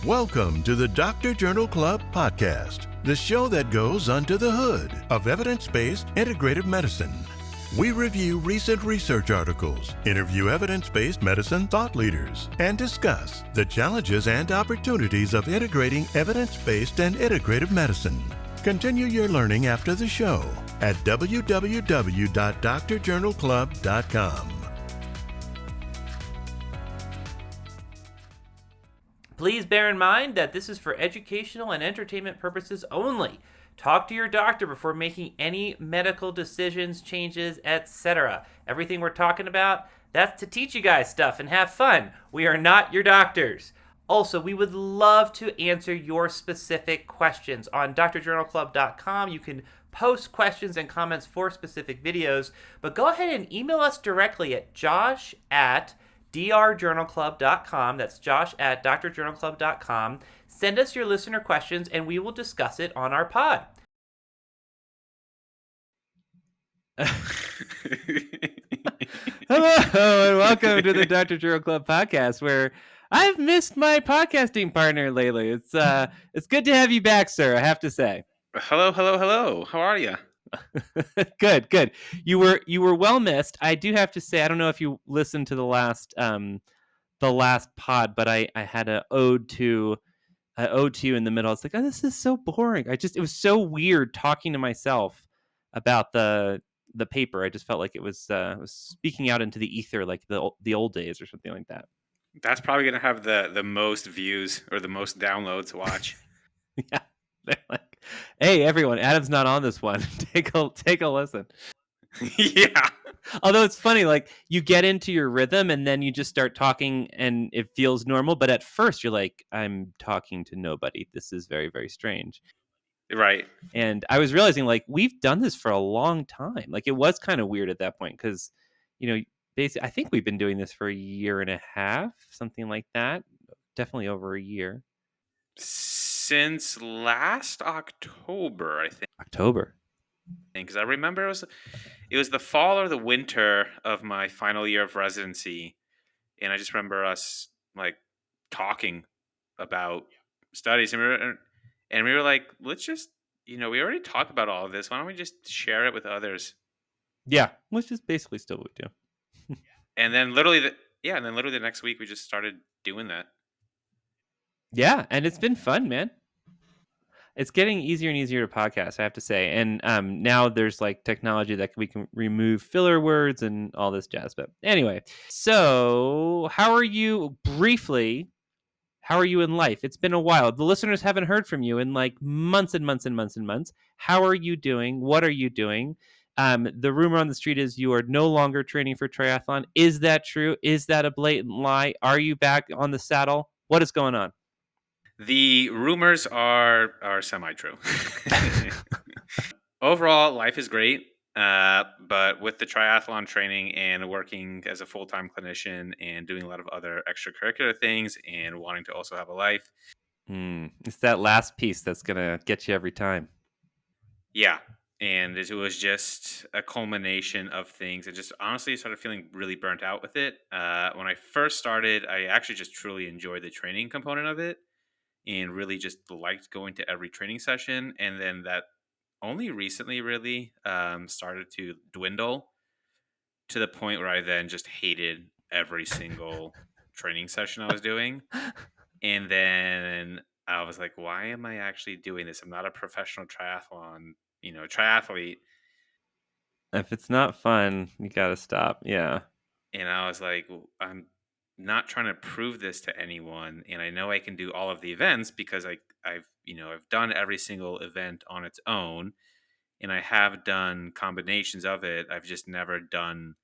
Welcome to the Doctor Journal Club podcast, the show that goes under the hood of evidence-based integrative medicine. We review recent research articles, interview evidence-based medicine thought leaders, and discuss the challenges and opportunities of integrating evidence-based and integrative medicine. Continue your learning after the show at www.drjournalclub.com. Please bear in mind that this is for educational and entertainment purposes only. Talk to your doctor before making any medical decisions, changes, etc. Everything we're talking about, that's to teach you guys stuff and have fun. We are not your doctors. Also, we would love to answer your specific questions. On drjournalclub.com, you can post questions and comments for specific videos, but go ahead and email us directly at josh@drjournalclub.com. That's josh@drjournalclub.com. Send us your listener questions and we will discuss it on our pod. Hello and welcome to the Dr. Journal Club podcast, where I've missed my podcasting partner lately. It's good to have you back, sir, I have to say. Hello. How are you? Good. You were well missed. I do have to say, I don't know if you listened to the last pod, but I had an ode to you in the middle. It's like, oh, this is so boring. It was so weird talking to myself about the paper. I just felt like it was speaking out into the ether, like the old days or something like that. That's probably gonna have the most views or the most downloads to watch. Yeah, they're like, hey, everyone, Adam's not on this one. Take a listen. Yeah. Although it's funny, like you get into your rhythm and then you just start talking and it feels normal. But at first you're like, I'm talking to nobody. This is very, very strange. Right. And I was realizing, like, we've done this for a long time. Like, it was kind of weird at that point because, basically, I think we've been doing this for a year and a half, something like that. Definitely over a year. Since last October, I think. October. Because I remember it was the fall or the winter of my final year of residency, and I just remember us like talking about studies, and we were like, let's just, we already talked about all of this. Why don't we just share it with others? Yeah, which is basically still what we do. And then literally the next week we just started doing that. Yeah, and it's been fun, man. It's getting easier and easier to podcast, I have to say. And now there's like technology that we can remove filler words and all this jazz. But anyway, so how are you briefly? How are you in life? It's been a while. The listeners haven't heard from you in like months and months and months and months. How are you doing? What are you doing? The rumor on the street is you are no longer training for triathlon. Is that true? Is that a blatant lie? Are you back on the saddle? What is going on? The rumors are semi-true. Overall, life is great. But with the triathlon training and working as a full-time clinician and doing a lot of other extracurricular things and wanting to also have a life. It's that last piece that's going to get you every time. Yeah. And it was just a culmination of things. I just honestly started feeling really burnt out with it. When I first started, I actually just truly enjoyed the training component of it and really just liked going to every training session. And then that only recently really started to dwindle to the point where I then just hated every single training session I was doing. And then I was like, why am I actually doing this? I'm not a professional triathlete. If it's not fun, you got to stop. Yeah. And I was like, I'm not trying to prove this to anyone. And I know I can do all of the events because I've done every single event on its own. And I have done combinations of it. I've just never done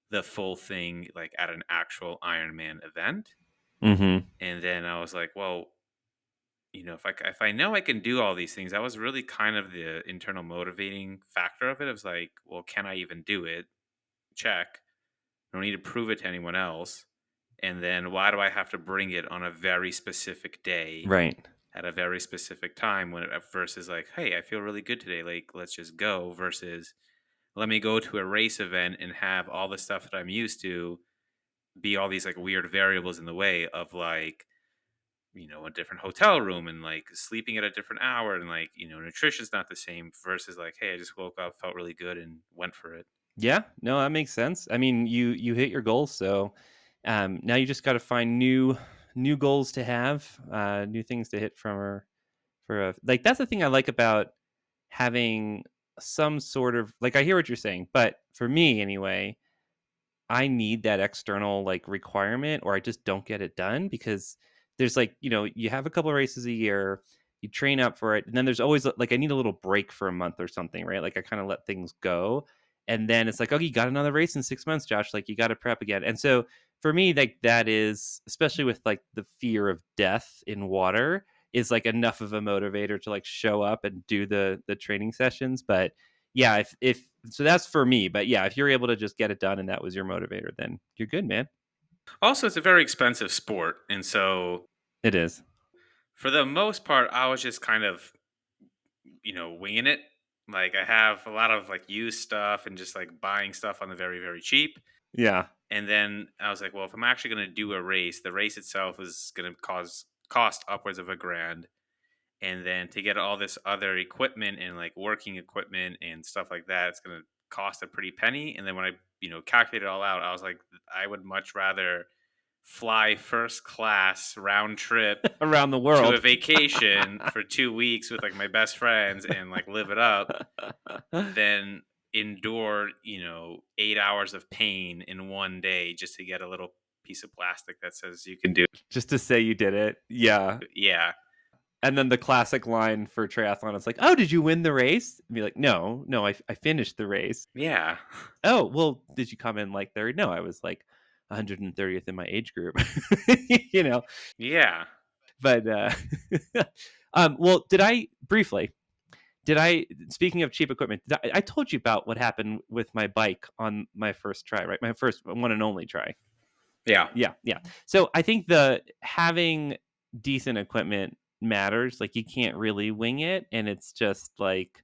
the full thing like at an actual Ironman event. Mm-hmm. And then I was like, well, if I know I can do all these things, that was really kind of the internal motivating factor of it. It was like, well, can I even do it? Check. I don't need to prove it to anyone else. And then why do I have to bring it on a very specific day? Right. At a very specific time when it versus like, hey, I feel really good today. Like, let's just go versus let me go to a race event and have all the stuff that I'm used to be all these like weird variables in the way of like a different hotel room and like sleeping at a different hour and like, nutrition's not the same versus like, hey, I just woke up, felt really good and went for it. Yeah, no, that makes sense. I mean, you hit your goals, so now you just got to find new goals to have, new things to hit for a like that's the thing I like about having some sort of like I hear what you're saying, but for me anyway, I need that external like requirement or I just don't get it done because there's like, you have a couple of races a year, you train up for it, and then there's always like I need a little break for a month or something, right? Like I kind of let things go. And then it's like, okay, you got another race in 6 months, Josh. Like you got to prep again. And so for me, like that is especially with like the fear of death in water is like enough of a motivator to like show up and do the training sessions. But yeah, if so that's for me. But yeah, if you're able to just get it done and that was your motivator, then you're good, man. Also, it's a very expensive sport. And so It is. for the most part, I was just kind of, winging it. Like I have a lot of like used stuff and just like buying stuff on the very, very cheap. Yeah. And then I was like, well, if I'm actually going to do a race, the race itself is going to cost upwards of $1,000. And then to get all this other equipment and like working equipment and stuff like that, it's going to cost a pretty penny. And then when I, calculated it all out, I was like, I would much rather fly first class round trip Around the to a world. vacation for 2 weeks with like my best friends and like live it up than endure 8 hours of pain in one day just to get a little piece of plastic that says you can do it. Just to say you did it. Yeah. Yeah. And then the classic line for triathlon is like, "Oh, did you win the race?" And be like, "No, no, I finished the race." Yeah. "Oh, well, did you come in like third?" "No, I was like 130th in my age group." you know. Yeah. But well, did I speaking of cheap equipment, I told you about what happened with my bike on my first try, right? My first one and only try. Yeah. Yeah, yeah. So I think the having decent equipment matters. Like you can't really wing it, and it's just like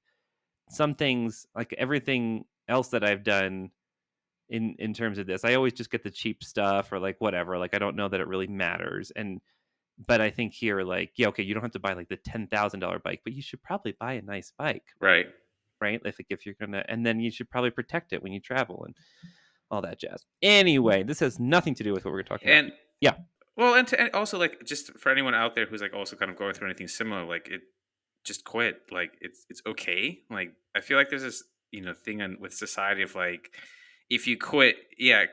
some things, like everything else that I've done in terms of this, I always just get the cheap stuff or like whatever. Like I don't know that it really matters. And but I think here, like, yeah, okay, you don't have to buy like the $10,000 bike, but you should probably buy a nice bike, Right. right? Like if you're gonna, and then you should probably protect it when you travel and all that jazz. Anyway, this has nothing to do with what we're talking about. And Yeah. well, and also like just for anyone out there who's like also kind of going through anything similar, like it just quit. Like it's okay. Like I feel like there's this thing with society of like if you quit, yeah.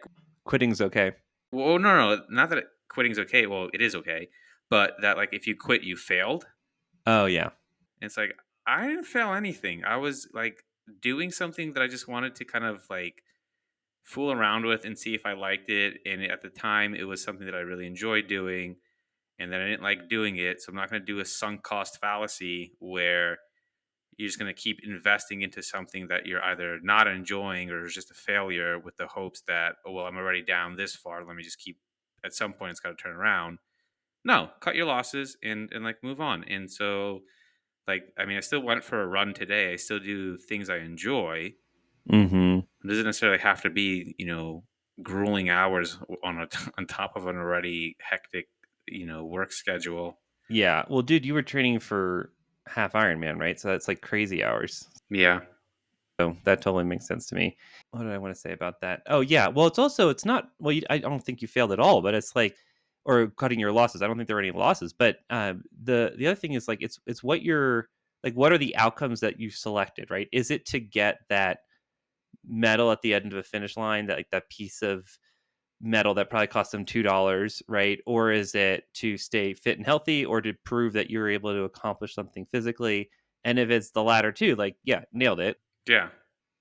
Quitting's okay. Well, no, not that quitting's okay. Well, it is okay, but that like if you quit, you failed. Oh yeah. And it's like I didn't fail anything. I was like doing something that I just wanted to kind of like fool around with and see if I liked it. And at the time, it was something that I really enjoyed doing. And then I didn't like doing it. So I'm not going to do a sunk cost fallacy where you're just going to keep investing into something that you're either not enjoying or is just a failure with the hopes that, oh, well, I'm already down this far. Let me just keep, at some point, it's got to turn around. No, cut your losses and like move on. And so, like, I mean, I still went for a run today. I still do things I enjoy. Mm-hmm. It doesn't necessarily have to be, grueling hours on top of an already hectic, work schedule. Yeah. Well, dude, you were training for half Ironman, right? So that's like crazy hours. Yeah. So that totally makes sense to me. What did I want to say about that? Oh yeah. Well, it's not. Well, I don't think you failed at all, but it's like, or cutting your losses. I don't think there were any losses. But the other thing is like it's what you're like. What are the outcomes that you selected? Right? Is it to get that medal at the end of a finish line, that like that piece of metal that probably cost them $2, right? Or is it to stay fit and healthy, or to prove that you're able to accomplish something physically? And if it's the latter too, like yeah, nailed it, Yeah.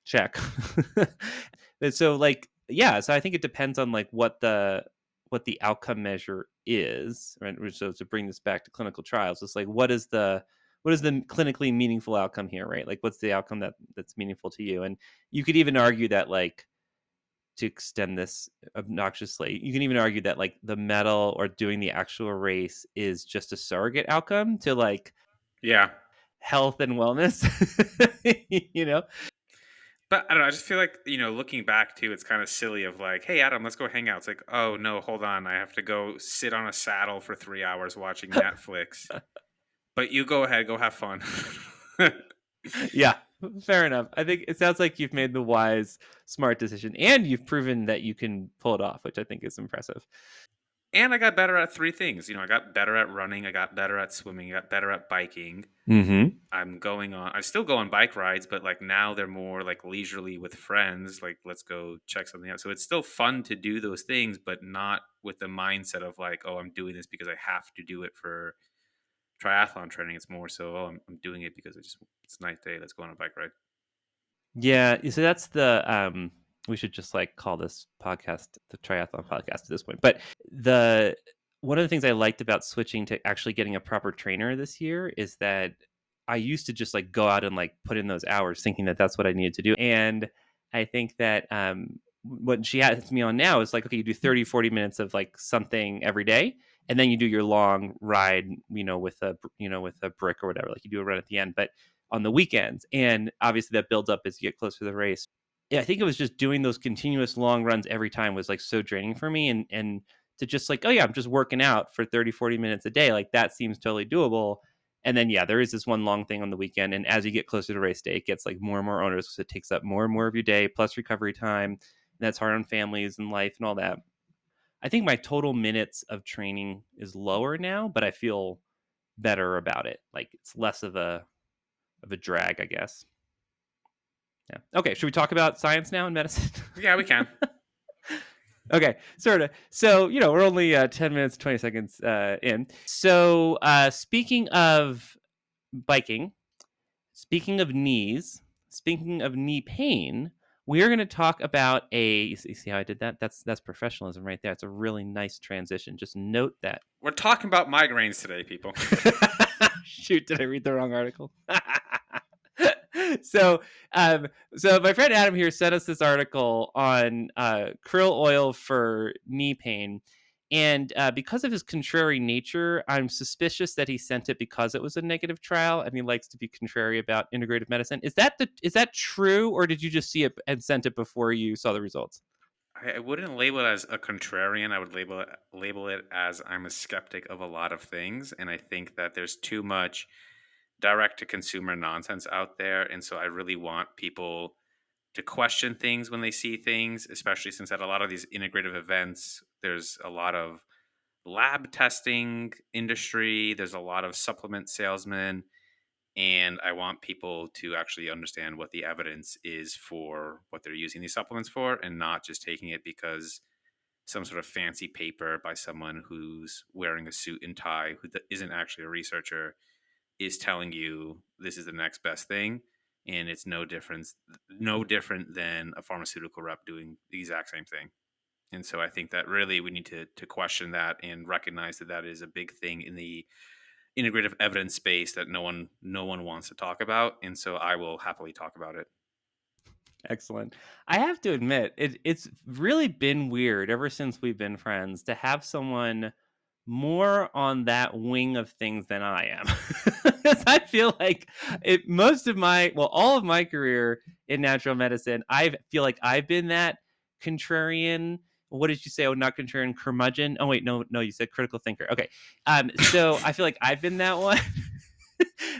check. And so like yeah, so I think it depends on like what the outcome measure is, right? So to bring this back to clinical trials, it's like what is the clinically meaningful outcome here, right? Like what's the outcome that's meaningful to you? And you could even argue that like, to extend this obnoxiously, you can even argue that like the medal or doing the actual race is just a surrogate outcome to like Yeah. health and wellness. you know But I don't know. I just feel like, looking back too, it's kind of silly of like, hey, Adam, let's go hang out. It's like, oh, no, hold on. I have to go sit on a saddle for 3 hours watching Netflix. But you go ahead, go have fun. Yeah, fair enough. I think it sounds like you've made the wise, smart decision, and you've proven that you can pull it off, which I think is impressive. And I got better at three things. I got better at running. I got better at swimming. I got better at biking. Mm-hmm. I still go on bike rides, but like now they're more like leisurely with friends. Like, let's go check something out. So it's still fun to do those things, but not with the mindset of like, oh, I'm doing this because I have to do it for triathlon training. It's more so, oh, I'm doing it because it's a nice day. Let's go on a bike ride. Yeah, so that's the we should just like call this podcast the triathlon podcast at this point. But the one of the things I liked about switching to actually getting a proper trainer this year is that I used to just like go out and like put in those hours thinking that that's what I needed to do. And I think that what she has me on now is like, okay, you do 30, 40 minutes of like something every day. And then you do your long ride, with a brick or whatever, like you do a run at the end. But on the weekends. And obviously that builds up as you get closer to the race. Yeah, I think it was just doing those continuous long runs every time was like so draining for me. And to just like, oh yeah, I'm just working out for 30, 40 minutes a day. Like that seems totally doable. And then yeah, there is this one long thing on the weekend. And as you get closer to race day, it gets like more and more onerous because it takes up more and more of your day, plus recovery time. And that's hard on families and life and all that. I think my total minutes of training is lower now, but I feel better about it. Like it's less of a drag, I guess. Yeah. Okay. Should we talk about science now in medicine? Yeah, we can. Okay, sort of. So, we're only 10 minutes, 20 seconds in. So, speaking of biking, speaking of knees, speaking of knee pain, we are going to talk about you see how I did that? That's professionalism right there. It's a really nice transition. Just note that. We're talking about migraines today, people. Shoot, did I read the wrong article? So my friend Adam here sent us this article on krill oil for knee pain. And because of his contrary nature, I'm suspicious that he sent it because it was a negative trial, and he likes to be contrary about integrative medicine. Is that true, or did you just see it and sent it before you saw the results? I wouldn't label it as a contrarian. I would label it as I'm a skeptic of a lot of things, and I think that there's too much direct to consumer nonsense out there, and so I really want people to question things when they see things, especially since at a lot of these integrative events, there's a lot of lab testing industry, there's a lot of supplement salesmen, and I want people to actually understand what the evidence is for what they're using these supplements for, and not just taking it because some sort of fancy paper by someone who's wearing a suit and tie who isn't actually a researcher is telling you this is the next best thing, and it's no different than a pharmaceutical rep doing the exact same thing. And so I think that really we need to question that and recognize that that is a big thing in the integrative evidence space that no one wants to talk about, and so I will happily talk about it. Excellent. I have to admit, it's really been weird ever since we've been friends to have someone more on that wing of things than I am. 'Cause I feel like all of my career in natural medicine, I feel like I've been that contrarian. What did you say? Oh, not contrarian, curmudgeon. Oh wait, no, you said critical thinker. Okay. So I feel like I've been that one.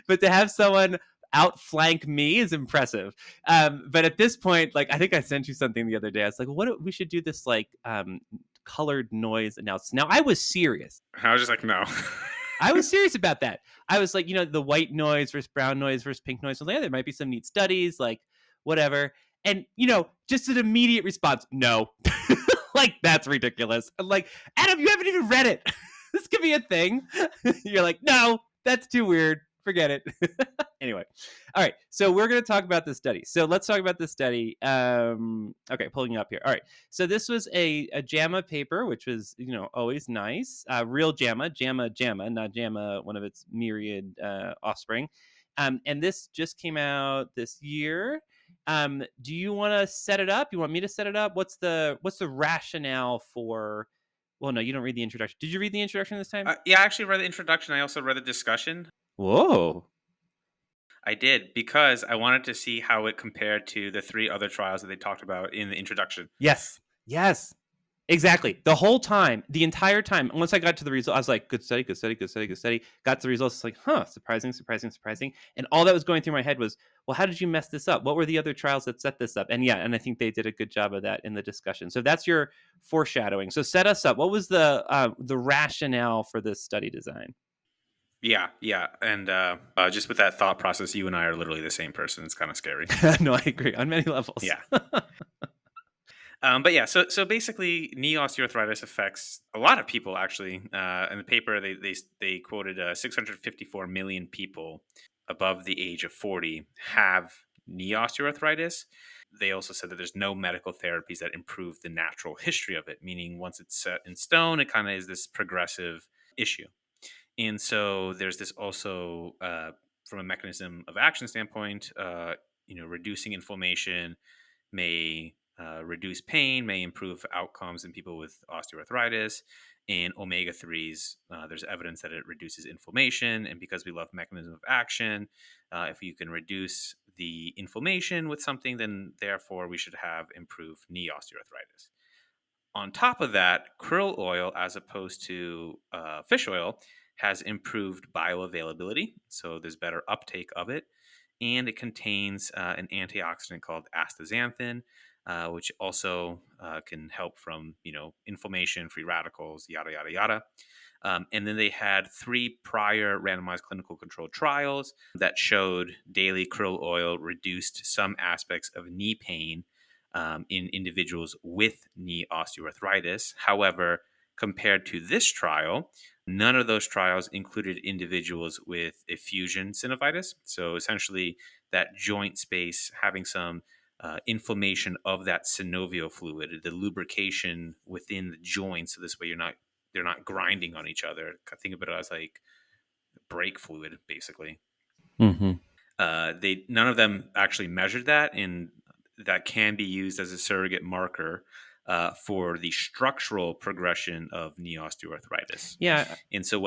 But to have someone outflank me is impressive. But at this point, like I think I sent you something the other day. I was like, we should do this like colored noise analysis. Now I was serious. I was just like, no. I was serious about that. I was like, the white noise versus brown noise versus pink noise. I was like, yeah, there might be some neat studies, like whatever. And just an immediate response, no. Like that's ridiculous. I'm like, Adam, you haven't even read it. This could be a thing. You're like, no, that's too weird. Forget it. Anyway. All right. So we're going to talk about this study. So let's talk about this study. Okay. Pulling it up here. All right. So this was a JAMA paper, which was, always nice. Real JAMA, not JAMA, one of its myriad offspring. And this just came out this year. Do you want to set it up? You want me to set it up? What's the rationale for... Well, no, you don't read the introduction. Did you read the introduction this time? Yeah, I actually read the introduction. I also read the discussion. Whoa. I did because I wanted to see how it compared to the 3 other trials that they talked about in the introduction. Yes. Yes. Exactly. The whole time, the entire time, once I got to the result, I was like, good study, good study, good study, good study. Got to the results, it's like, surprising, surprising, surprising. And all that was going through my head was, well, how did you mess this up? What were the other trials that set this up? And yeah, and I think they did a good job of that in the discussion. So that's your foreshadowing. So set us up. What was the rationale for this study design? Yeah, yeah, and just with that thought process, you and I are literally the same person. It's kind of scary. No, I agree on many levels. Yeah. But yeah, so basically, knee osteoarthritis affects a lot of people. Actually, in the paper, they quoted 654 million people above the age of 40 have knee osteoarthritis. They also said that there's no medical therapies that improve the natural history of it, meaning once it's set in stone, it kind of is this progressive issue. And so there's this also from a mechanism of action standpoint, reducing inflammation may reduce pain, may improve outcomes in people with osteoarthritis. And omega 3s, there's evidence that it reduces inflammation. And because we love mechanism of action, if you can reduce the inflammation with something, then therefore we should have improved knee osteoarthritis. On top of that, krill oil, as opposed to fish oil, has improved bioavailability. So there's better uptake of it. And it contains an antioxidant called astaxanthin, which also can help from, inflammation, free radicals, yada, yada, yada. And then they had 3 prior randomized clinical controlled trials that showed daily krill oil reduced some aspects of knee pain in individuals with knee osteoarthritis. However, compared to this trial, none of those trials included individuals with effusion synovitis. So essentially, that joint space having some inflammation of that synovial fluid, the lubrication within the joint. So this way, they're not grinding on each other. Think of it as like brake fluid, basically. Mm-hmm. They none of them actually measured that, and that can be used as a surrogate marker for the structural progression of knee osteoarthritis. Yeah. And so,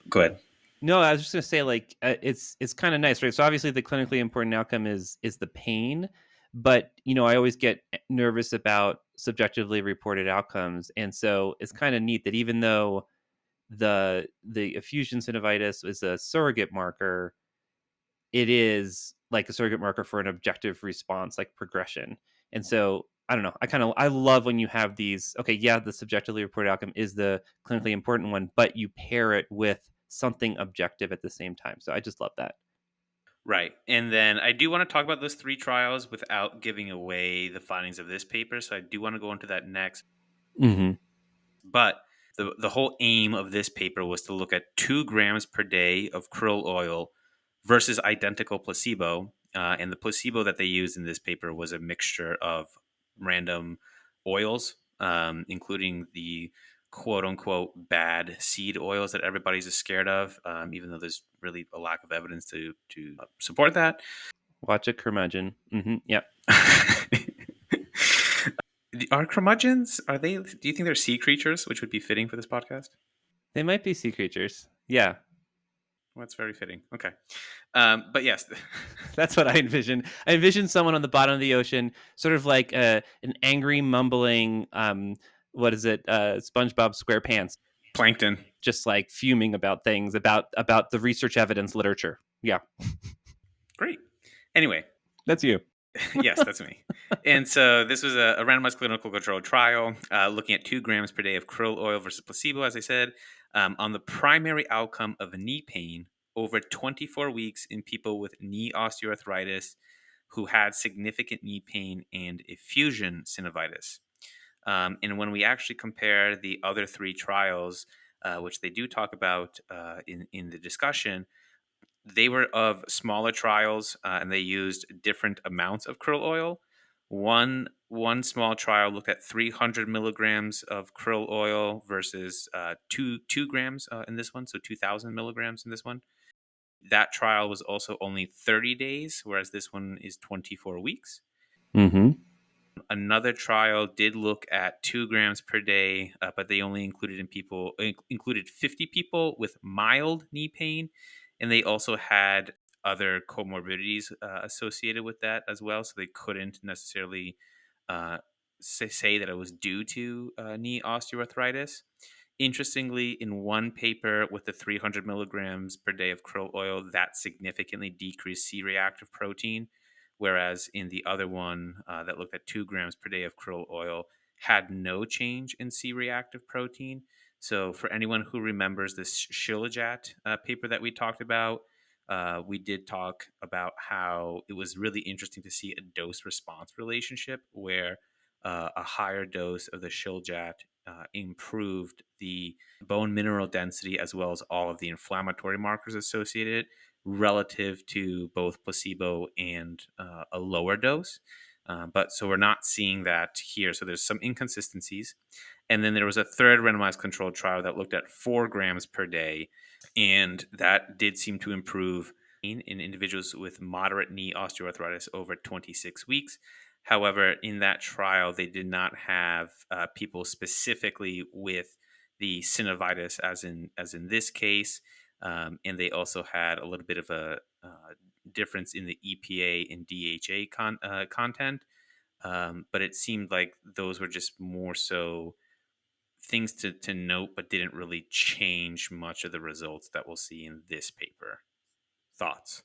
go ahead. No, I was just gonna say, like, it's kind of nice, right? So obviously, the clinically important outcome is the pain, but I always get nervous about subjectively reported outcomes, and so it's kind of neat that even though the effusion synovitis is a surrogate marker, it is like a surrogate marker for an objective response, like progression. And so I don't know. I love when you have these. Okay, yeah, the subjectively reported outcome is the clinically important one, but you pair it with something objective at the same time. So I just love that. Right. And then I do want to talk about those 3 trials without giving away the findings of this paper. So I do want to go into that next. Mm-hmm. But the whole aim of this paper was to look at 2 grams per day of krill oil versus identical placebo. And the placebo that they used in this paper was a mixture of random oils, including the quote unquote bad seed oils that everybody's scared of, even though there's really a lack of evidence to support that. Watch a curmudgeon. Mm-hmm. Yep. Are curmudgeons, do you think they're sea creatures, which would be fitting for this podcast? They might be sea creatures. Yeah. Well, that's very fitting. Okay. But yes. That's what I envision. I envision someone on the bottom of the ocean, sort of like an angry, mumbling, what is it? SpongeBob SquarePants. Plankton. Just like fuming about things, about the research evidence literature. Yeah. Great. Anyway. That's you. Yes, that's me. And so this was a randomized clinical controlled trial looking at 2 grams per day of krill oil versus placebo, as I said, on the primary outcome of knee pain over 24 weeks in people with knee osteoarthritis who had significant knee pain and effusion synovitis. And when we actually compare the other 3 trials, which they do talk about in the discussion, they were of smaller trials and they used different amounts of krill oil. One small trial looked at 300 milligrams of krill oil versus 2 grams in this one, so 2,000 milligrams in this one. That trial was also only 30 days, whereas this one is 24 weeks. Mm-hmm. Another trial did look at 2 grams per day, but they only included 50 people with mild knee pain, and they also had other comorbidities associated with that as well. So they couldn't necessarily uh, say that it was due to knee osteoarthritis. Interestingly, in one paper with the 300 milligrams per day of krill oil, that significantly decreased C reactive protein, whereas in the other one that looked at 2 grams per day of krill oil had no change in C reactive protein. So, for anyone who remembers this Shilajit paper that we talked about, we did talk about how it was really interesting to see a dose response relationship where a higher dose of the Shilajit improved the bone mineral density as well as all of the inflammatory markers associated relative to both placebo and a lower dose. But so we're not seeing that here. So there's some inconsistencies. And then there was a third randomized controlled trial that looked at 4 grams per day, and that did seem to improve in individuals with moderate knee osteoarthritis over 26 weeks. However, in that trial, they did not have people specifically with the synovitis, as in this case, and they also had a little bit of a difference in the EPA and DHA content. But it seemed like those were just more so things to note, but didn't really change much of the results that we'll see in this paper. Thoughts?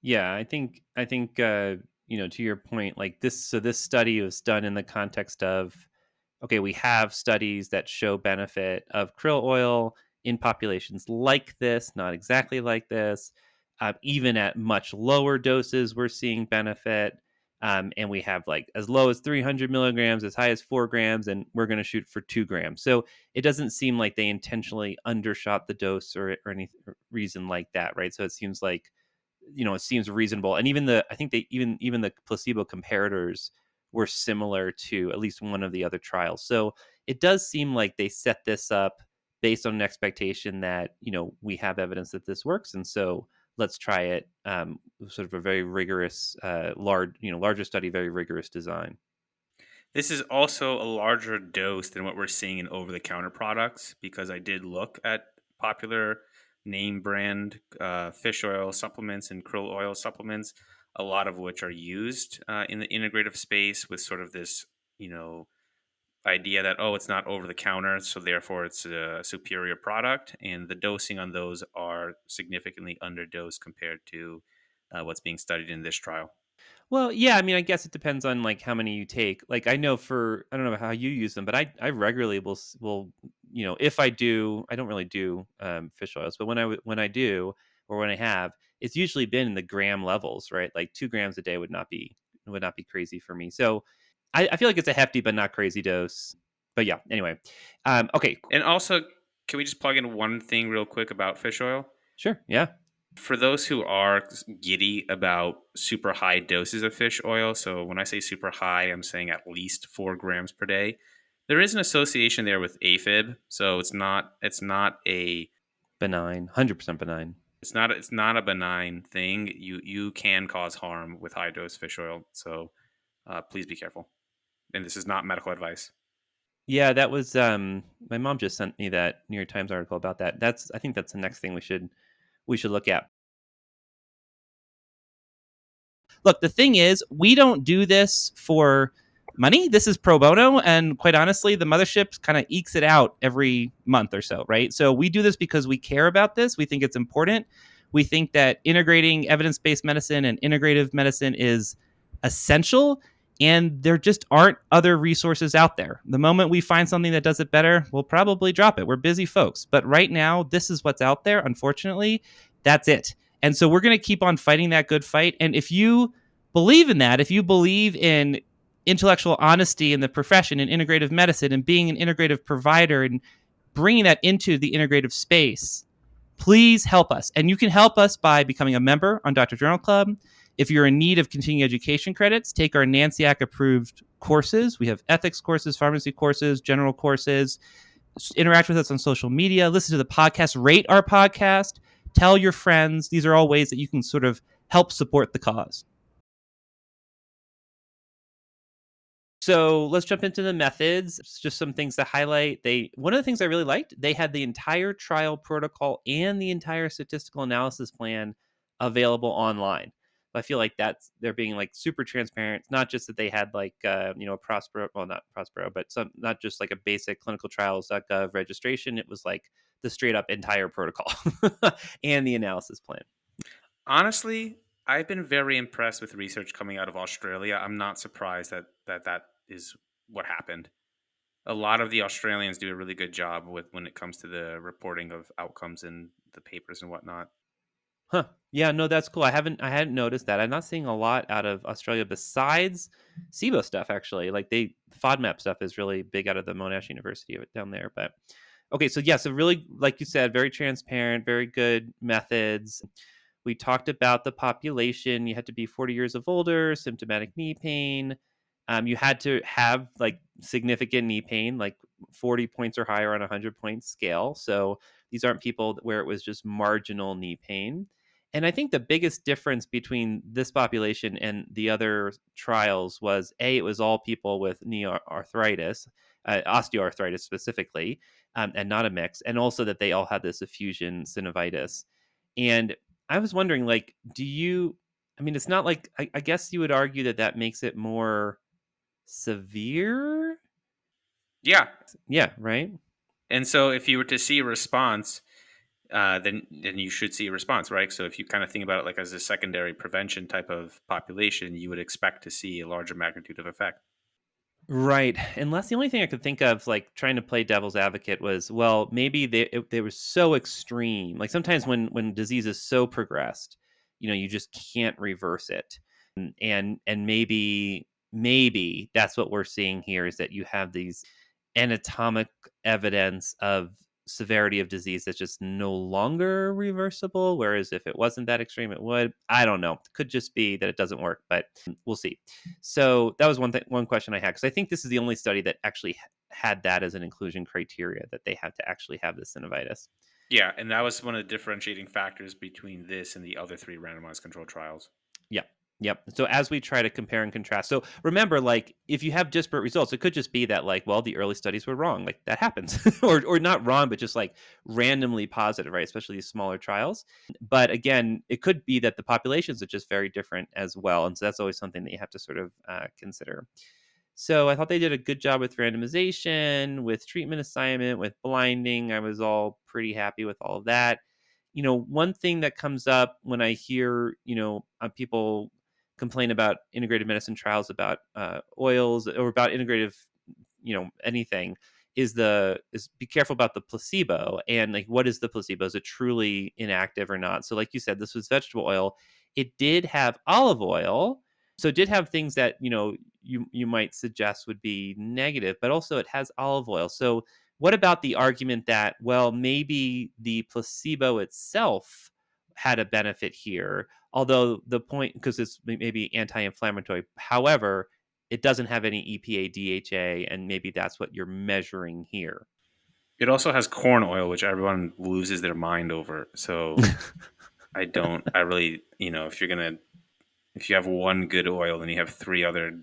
Yeah, I think to your point, like this study was done in the context of, okay, we have studies that show benefit of krill oil in populations like this, not exactly like this. Even at much lower doses, we're seeing benefit. And we have like as low as 300 milligrams, as high as 4 grams, and we're going to shoot for 2 grams. So it doesn't seem like they intentionally undershot the dose or any reason like that, right? So it seems like, it seems reasonable. And even I think even the placebo comparators were similar to at least one of the other trials. So it does seem like they set this up based on an expectation that, we have evidence that this works. And so let's try it, sort of a very rigorous, larger study, very rigorous design. This is also a larger dose than what we're seeing in over the counter products because I did look at popular name brand fish oil supplements and krill oil supplements, a lot of which are used in the integrative space with sort of this, idea that, oh, it's not over the counter, so therefore it's a superior product. And the dosing on those are significantly underdosed compared to what's being studied in this trial. Well, yeah, I mean, I guess it depends on like how many you take. Like I know I don't know how you use them, but I regularly will, if I do, I don't really do fish oils, but when I do or when I have, it's usually been in the gram levels, right? Like 2 grams a day would not be crazy for me. So I feel like it's a hefty but not crazy dose. But yeah, anyway, okay, And also, can we just plug in one thing real quick about fish oil? sure, yeah. For those who are giddy about super high doses of fish oil, so when I say super high, I'm saying at least 4 grams per day. There is an association there with AFib, so it's not Benign, 100% benign. a benign thing. You can cause harm with high dose fish oil, so please be careful. And this is not medical advice. Yeah, that was my mom just sent me that New York Times article about that. I think that's the next thing we should look at. Look, the thing is, we don't do this for money. This is pro bono. And quite honestly, the mothership kind of ekes it out every month or so, right? So we do this because we care about this. We think it's important. We think that integrating evidence based medicine and integrative medicine is essential. And there just aren't other resources out there. The moment we find something that does it better, we'll probably drop it. We're busy folks. But right now, this is what's out there. Unfortunately, that's it. And so we're going to keep on fighting that good fight. And if you believe in that, if you believe in intellectual honesty in the profession and integrative medicine and being an integrative provider and bringing that into the integrative space, please help us. And you can help us by becoming a member on Dr. Journal Club. If you're in need of continuing education credits, take our NANCIAC approved courses. We have ethics courses, pharmacy courses, general courses. Interact with us on social media, listen to the podcast, rate our podcast, tell your friends. These are all ways that you can sort of help support the cause. So let's jump into the methods. Just some things to highlight. One of the things I really liked, they had the entire trial protocol and the entire statistical analysis plan available online. I feel like they're being like super transparent. It's not just that they had like a Prospero, well not Prospero, but some not just like a basic clinicaltrials.gov registration. It was like the straight up entire protocol and the analysis plan. Honestly, I've been very impressed with research coming out of Australia. I'm not surprised that is what happened. A lot of the Australians do a really good job with when it comes to the reporting of outcomes in the papers and whatnot. Huh. Yeah, no, that's cool. I hadn't noticed that. I'm not seeing a lot out of Australia besides SIBO stuff actually. Like FODMAP stuff is really big out of the Monash University down there. But okay, so yeah, so really like you said, very transparent, very good methods. We talked about the population. You had to be 40 years of older, symptomatic knee pain. You had to have like significant knee pain, like 40 points or higher on a 100-point scale. So these aren't people where it was just marginal knee pain. And I think the biggest difference between this population and the other trials was it was all people with knee arthritis, osteoarthritis specifically, and not a mix. And also that they all had this effusion synovitis. And I was wondering, like, I mean, it's not like, I guess you would argue that that makes it more severe? Yeah, Yeah, right? and so if you were to see a response, then you should see a response, right? So if you kind of think about it like as a secondary prevention type of population, you would expect to see a larger magnitude of effect. Right. Unless the only thing I could think of, like trying to play devil's advocate, was well, maybe they were so extreme. Like sometimes when disease is so progressed, you just can't reverse it, and maybe that's what we're seeing here is that you have these anatomic evidence of severity of disease that's just no longer reversible. Whereas if it wasn't that extreme, it would. I don't know. Could just be that it doesn't work, but we'll see. So that was one question I had because I think this is the only study that actually had that as an inclusion criteria that they had to actually have this synovitis. Yeah, and that was one of the differentiating factors between this and the other three randomized controlled trials. Yep. Yep. So as we try to compare and contrast, so remember, like if you have disparate results, it could just be that, like, well, the early studies were wrong, like that happens, or not wrong, but just like randomly positive, right? Especially these smaller trials. But again, it could be that the populations are just very different as well, and so that's always something that you have to sort of consider. So I thought they did a good job with randomization, with treatment assignment, with blinding. I was all pretty happy with all of that. One thing that comes up when I hear, people complain about integrative medicine trials about oils or about integrative, anything is be careful about the placebo and like what is the placebo? Is it truly inactive or not? So like you said, this was vegetable oil. It did have olive oil, so it did have things that you might suggest would be negative, but also it has olive oil. So what about the argument that, well, maybe the placebo itself had a benefit here, although the point, because it's maybe anti-inflammatory. However, it doesn't have any EPA, DHA, and maybe that's what you're measuring here. It also has corn oil, which everyone loses their mind over. So I really, if you have one good oil and you have three other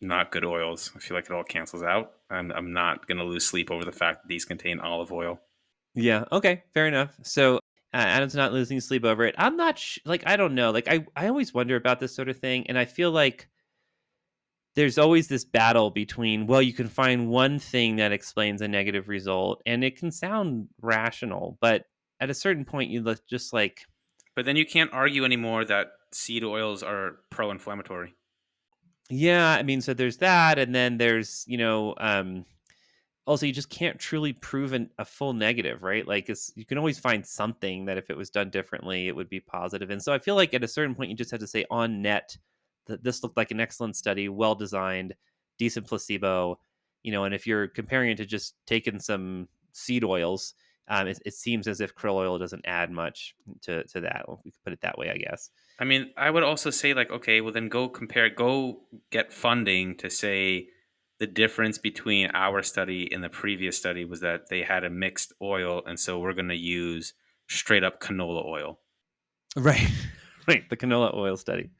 not good oils, I feel like it all cancels out. I'm not going to lose sleep over the fact that these contain olive oil. Yeah. Okay. Fair enough. So Adam's not losing sleep over it. I'm not like I don't know. Like I always wonder about this sort of thing, and I feel like there's always this battle between, well, you can find one thing that explains a negative result, and it can sound rational, but at a certain point, just like, But then you can't argue anymore that seed oils are pro-inflammatory. yeah. I mean, so there's that, and then there's also you just can't truly prove a full negative, right? Like you can always find something that if it was done differently it would be positive. And so I feel like at a certain point you just have to say on net that this looked like an excellent study, well designed, decent placebo, and if you're comparing it to just taking some seed oils, it seems as if krill oil doesn't add much to that. Well, we could put it that way, I guess. I mean, I would also say like, okay, well then go get funding to say the difference between our study and the previous study was that they had a mixed oil, and so we're going to use straight up canola oil. Right. Right, the canola oil study.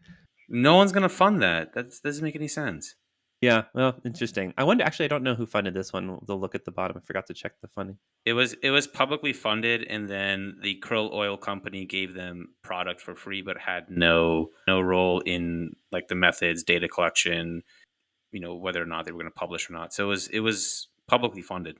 No one's going to fund that. That doesn't make any sense. Yeah, well, interesting. I wonder. Actually, I don't know who funded this one. They'll look at the bottom. I forgot to check the funding. It was publicly funded, and then the Krill oil company gave them product for free, but had no role in like the methods, data collection, whether or not they were going to publish or not. So it was publicly funded.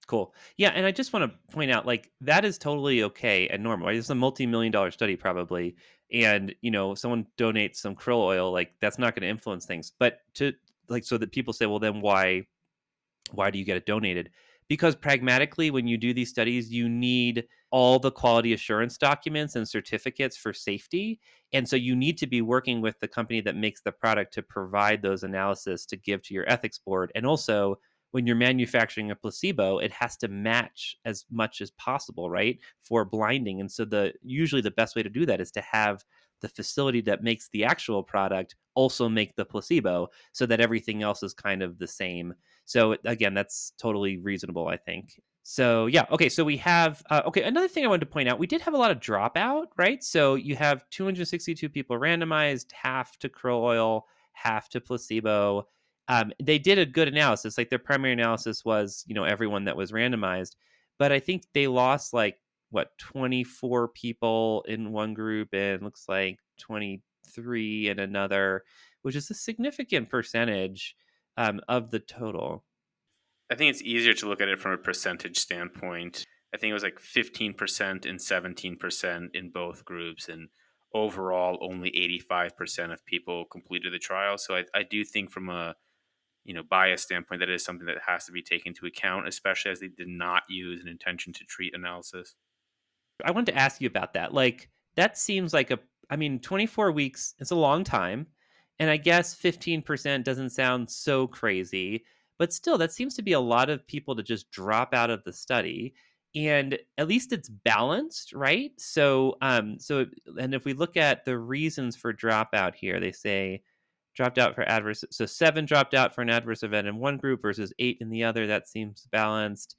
Cool. Yeah, and I just want to point out, like, that is totally okay and normal. Right? It's a multi-million-dollar study, probably, and someone donates some krill oil, like that's not going to influence things. But to like, so that people say, well, then why do you get it donated? Because pragmatically, when you do these studies, you need all the quality assurance documents and certificates for safety. And so you need to be working with the company that makes the product to provide those analysis to give to your ethics board. And also, when you're manufacturing a placebo, it has to match as much as possible, right? For blinding. And so usually the best way to do that is to have the facility that makes the actual product also make the placebo so that everything else is kind of the same. So again, that's totally reasonable, I think. So yeah, okay. So we have okay. Another thing I wanted to point out: we did have a lot of dropout, right? So you have 262 people randomized, half to krill oil, half to placebo. They did a good analysis. Like their primary analysis was, everyone that was randomized, but I think they lost like what 24 people in one group and looks like 23 in another, which is a significant percentage of the total. I think it's easier to look at it from a percentage standpoint. I think it was like 15% and 17% in both groups, and overall, only 85% of people completed the trial. So I do think from a bias standpoint, that is something that has to be taken into account, especially as they did not use an intention to treat analysis. I wanted to ask you about that. Like, that seems like I mean, 24 weeks, it's a long time. And I guess 15% doesn't sound so crazy, but still, that seems to be a lot of people to just drop out of the study. And at least it's balanced, right? And if we look at the reasons for dropout here, they say dropped out for adverse. So 7 dropped out for an adverse event in one group versus 8 in the other. That seems balanced.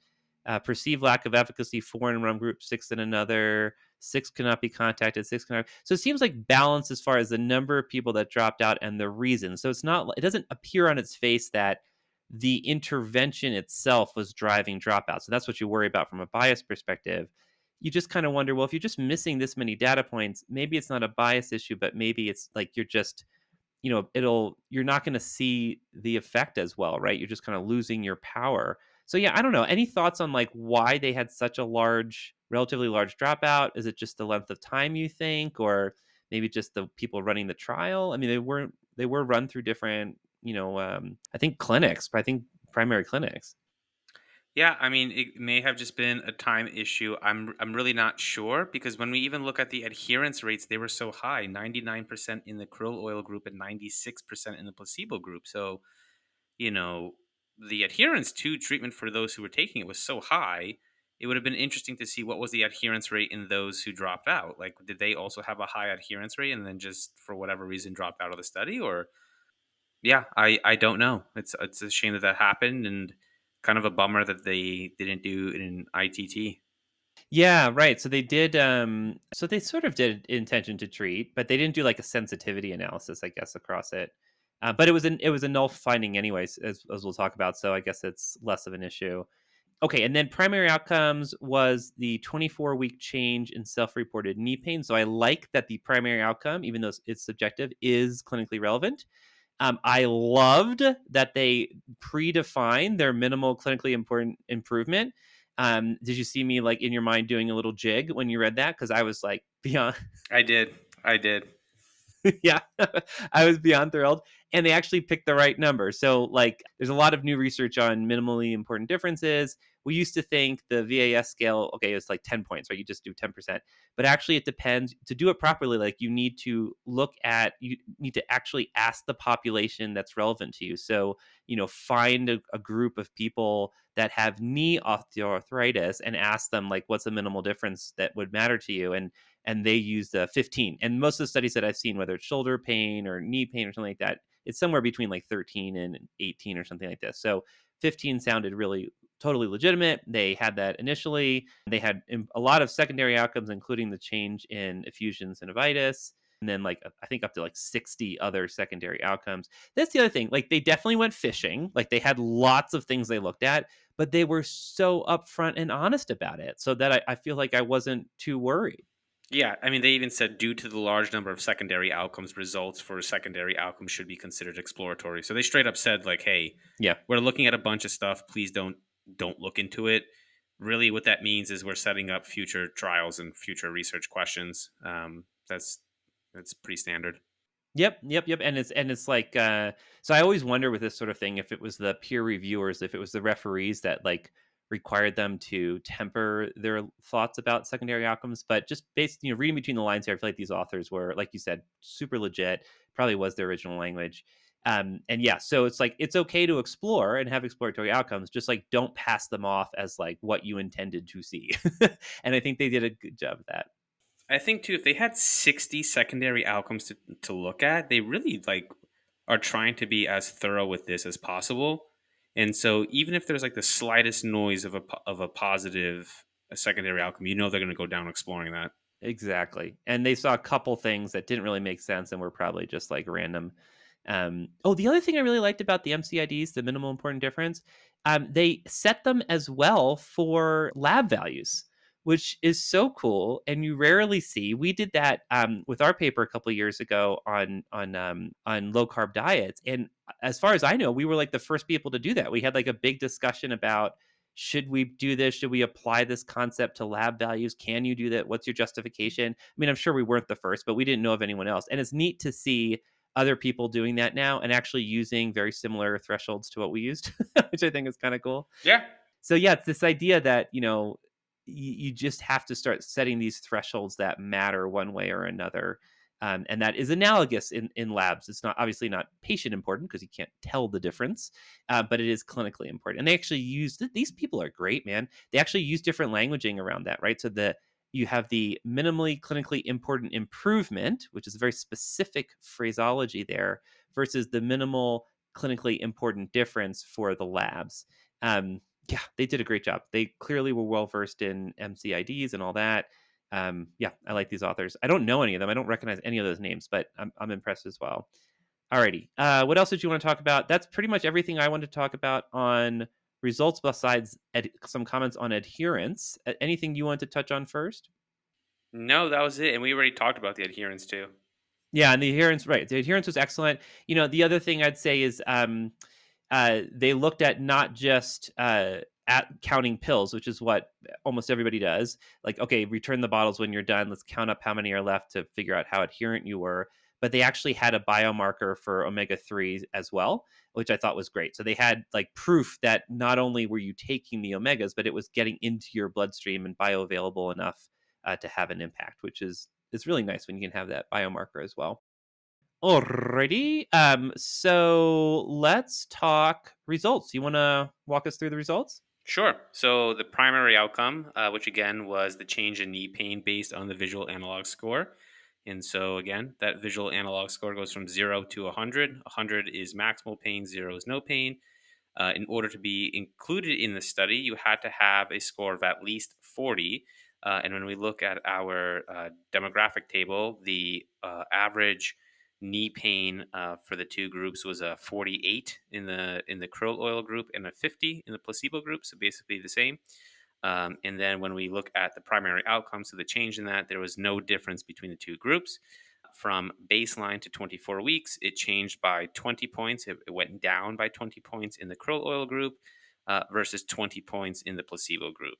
Perceived lack of efficacy, 4 in one group, 6 in another. 6 cannot be contacted, 6 cannot. So it seems like balance as far as the number of people that dropped out and the reason. So it doesn't appear on its face that the intervention itself was driving dropout. So that's what you worry about from a bias perspective. You just kind of wonder, well, if you're just missing this many data points, maybe it's not a bias issue, but maybe it's like you're just you're not going to see the effect as well, right? You're just kind of losing your power. So yeah, I don't know. Any thoughts on like why they had such a relatively large dropout? Is it just the length of time you think, or maybe just the people running the trial? I mean, they were run through different, I think clinics, I think primary clinics. Yeah, I mean, it may have just been a time issue. I'm really not sure, because when we even look at the adherence rates, they were so high, 99% in the krill oil group and 96% in the placebo group. So, you know, the adherence to treatment for those who were taking it was so high. It would have been interesting to see what was the adherence rate in those who dropped out. Like, did they also have a high adherence rate and then just for whatever reason dropped out of the study? Or yeah, I don't know. It's a shame that that happened, and kind of a bummer that they didn't do it in ITT. Yeah, right. So they did so they sort of did intention to treat, but they didn't do like a sensitivity analysis, I guess, across it. But it was a null finding anyways, as we'll talk about. So I guess it's less of an issue. Okay, and then primary outcomes was the 24-week change in self-reported knee pain. So I like that the primary outcome, even though it's subjective, is clinically relevant. I loved that they predefined their minimal clinically important improvement. Did you see me like in your mind doing a little jig when you read that? Because I was like beyond, I did. I did. yeah, I was beyond thrilled. And they actually picked the right number. So, like, there's a lot of new research on minimally important differences. We used to think the VAS scale, okay, it's like 10 points, right? You just do 10%. But actually, it depends. To do it properly, like, you need to actually ask the population that's relevant to you. So, find a group of people that have knee osteoarthritis and ask them, like, what's the minimal difference that would matter to you? And they used 15. And most of the studies that I've seen, whether it's shoulder pain or knee pain or something like that, it's somewhere between like 13 and 18 or something like this. So 15 sounded really totally legitimate. They had that initially. They had a lot of secondary outcomes, including the change in effusion synovitis. and then like I think up to like 60 other secondary outcomes. That's the other thing. Like they definitely went fishing. Like they had lots of things they looked at, but they were so upfront and honest about it, so that I feel like I wasn't too worried. Yeah, I mean, they even said due to the large number of secondary outcomes, results for secondary outcomes should be considered exploratory. So they straight up said, like, "Hey, Yeah. we're looking at a bunch of stuff. Please don't look into it." Really, what that means is we're setting up future trials and future research questions. That's pretty standard. Yep, and it's like so I always wonder with this sort of thing if it was the peer reviewers, if it was the referees that like required them to temper their thoughts about secondary outcomes, but just based, reading between the lines here, I feel like these authors were, like you said, super legit, probably was their original language. And yeah, so it's like it's okay to explore and have exploratory outcomes, just like don't pass them off as like what you intended to see. And I think they did a good job of that. I think too, if they had 60 secondary outcomes to look at, they really like are trying to be as thorough with this as possible. And so even if there's like the slightest noise of a positive secondary outcome, they're going to go down exploring that. Exactly. And they saw a couple things that didn't really make sense and were probably just like random. Oh, the other thing I really liked about the MCIDs, the minimal important difference, they set them as well for lab values, which is so cool. And you rarely see. We did that with our paper a couple of years ago on low carb diets, and as far as I know, we were like the first people to do that. We had like a big discussion about should we do this? Should we apply this concept to lab values? Can you do that? What's your justification? I mean, I'm sure we weren't the first, but we didn't know of anyone else. And it's neat to see other people doing that now and actually using very similar thresholds to what we used, which I think is kind of cool. Yeah. So yeah, it's this idea that, you just have to start setting these thresholds that matter one way or another. And that is analogous in labs. It's not obviously not patient important because you can't tell the difference, but it is clinically important. And they actually use these people are great, man. They actually use different languaging around that, right? So you have the minimally clinically important improvement, which is a very specific phraseology there, versus the minimal clinically important difference for the labs. Yeah, they did a great job. They clearly were well versed in MCIDs and all that. Yeah, I like these authors. I don't know any of them. I don't recognize any of those names, but I'm impressed as well. Alrighty. What else did you want to talk about? That's pretty much everything I wanted to talk about on results, besides some comments on adherence. Anything you want to touch on first? No, that was it. And we already talked about the adherence too. Yeah, and the adherence, right? The adherence was excellent. The other thing I'd say is they looked at not just at counting pills, which is what almost everybody does. Like, okay, return the bottles when you're done. Let's count up how many are left to figure out how adherent you were. But they actually had a biomarker for omega 3s as well, which I thought was great. So they had like proof that not only were you taking the omegas, but it was getting into your bloodstream and bioavailable enough to have an impact, which is it's really nice when you can have that biomarker as well. Alrighty. So let's talk results. You want to walk us through the results? Sure. So the primary outcome, which again was the change in knee pain based on the visual analog score. And so again, that visual analog score goes from 0 to 100. 100 is maximal pain, 0 is no pain. In order to be included in the study, you had to have a score of at least 40. And when we look at our demographic table, the average knee pain for the two groups was a 48 in the krill oil group and a 50 in the placebo group, so basically the same. And then when we look at the primary outcomes, so the change in that, there was no difference between the two groups. From baseline to 24 weeks, it changed by 20 points. It went down by 20 points in the krill oil group versus 20 points in the placebo group.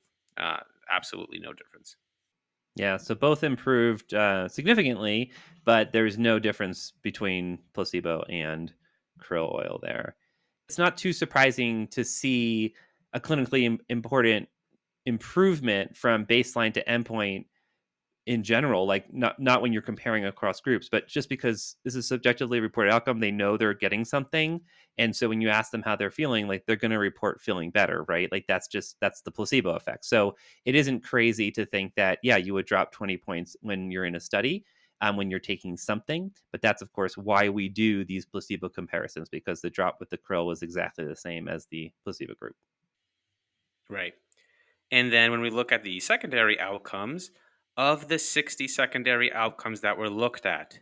Absolutely no difference. Yeah, so both improved significantly, but there's no difference between placebo and krill oil there. It's not too surprising to see a clinically important improvement from baseline to endpoint in general, like not when you're comparing across groups, but just because this is subjectively reported outcome, they know they're getting something. And so when you ask them how they're feeling, like they're going to report feeling better, right? Like that's the placebo effect. So it isn't crazy to think that, yeah, you would drop 20 points when you're in a study, when you're taking something. But that's, of course, why we do these placebo comparisons, because the drop with the krill was exactly the same as the placebo group. Right. And then when we look at the secondary outcomes, of the 60 secondary outcomes that were looked at,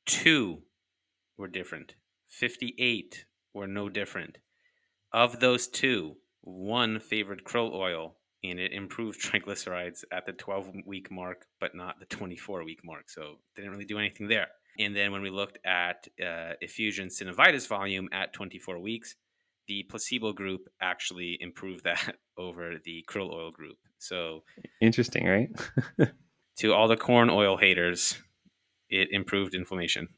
2 were different. 58 were no different. Of those 2, 1 favored krill oil, and it improved triglycerides at the 12-week mark, but not the 24-week mark. So didn't really do anything there. And then when we looked at effusion synovitis volume at 24 weeks, the placebo group actually improved that over the krill oil group. So Interesting, right? to all the corn oil haters, it improved inflammation.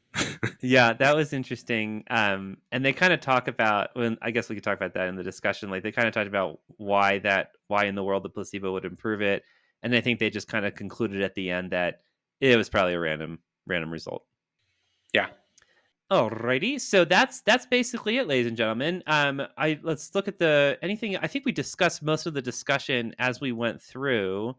Yeah, that was interesting. And they kind of talk about when I guess we could talk about that in the discussion. Like they kind of talked about why in the world the placebo would improve it, and I think they just kind of concluded at the end that it was probably a random result. Yeah. Alrighty, so that's basically it, ladies and gentlemen. I let's look at the anything. I think we discussed most of the discussion as we went through.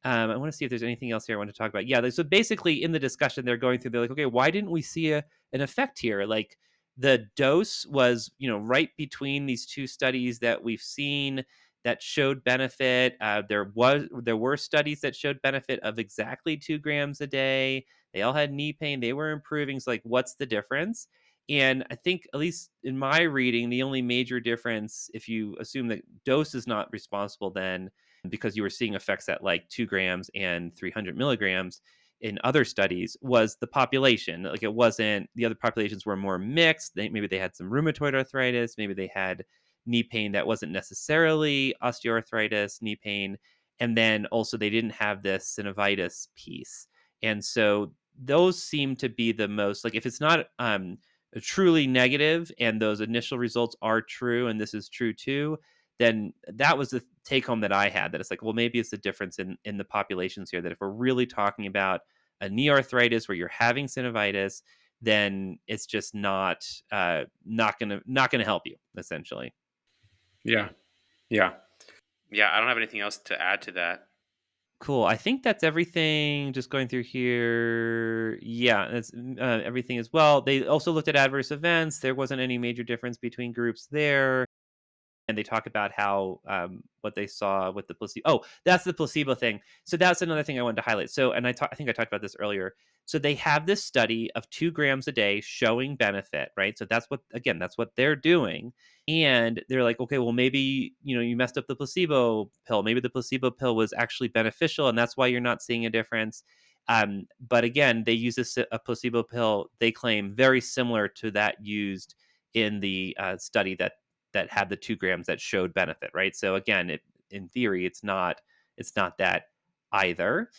I want to see if there's anything else here I want to talk about. Yeah, so basically in the discussion they're going through, they're like, okay, why didn't we see an effect here? Like the dose was, right between these two studies that we've seen that showed benefit. There were studies that showed benefit of exactly 2 grams a day. They all had knee pain. They were improving. So, like, what's the difference? And I think, at least in my reading, the only major difference, if you assume that dose is not responsible, then because you were seeing effects at like 2 grams and 300 milligrams in other studies, was the population. Like, it wasn't the other populations were more mixed. Maybe they had some rheumatoid arthritis. Maybe they had knee pain that wasn't necessarily osteoarthritis, knee pain. And then also, they didn't have this synovitis piece. And so those seem to be the most like if it's not truly negative and those initial results are true and this is true too, then that was the take home that I had, that it's like, well, maybe it's the difference in the populations here, that if we're really talking about a knee arthritis where you're having synovitis, then it's just not gonna help you essentially. Yeah. Yeah. Yeah. I don't have anything else to add to that. Cool. I think that's everything. Just going through here. Yeah, that's everything as well. They also looked at adverse events. There wasn't any major difference between groups there. And they talk about how what they saw with the placebo. Oh, that's the placebo thing. So that's another thing I wanted to highlight. So, and I think I talked about this earlier. So they have this study of 2 grams a day showing benefit, right? So that's what they're doing. And they're like, okay, well, maybe, you messed up the placebo pill. Maybe the placebo pill was actually beneficial, and that's why you're not seeing a difference. But again, they use a placebo pill, they claim, very similar to that used in the study that had the 2 grams that showed benefit, right? So again, in theory, it's not that either.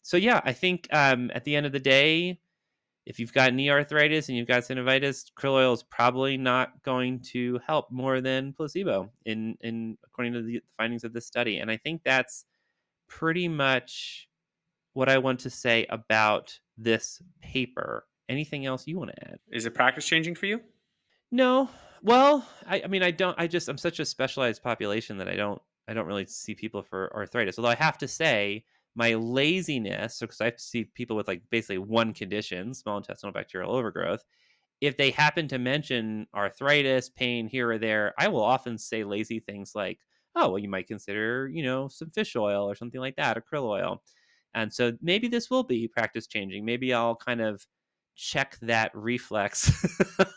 So yeah, I think at the end of the day, if you've got knee arthritis and you've got synovitis, krill oil is probably not going to help more than placebo in according to the findings of this study. And I think that's pretty much what I want to say about this paper. Anything else you want to add? Is the practice changing for you? No. Well, I mean, I don't. I'm such a specialized population that I don't really see people for arthritis. Although I have to say, my laziness, because I see people with like basically one condition, small intestinal bacterial overgrowth. If they happen to mention arthritis, pain here or there, I will often say lazy things like, "Oh, well, you might consider, some fish oil or something like that, or krill oil." And so maybe this will be practice changing. Maybe I'll kind of check that reflex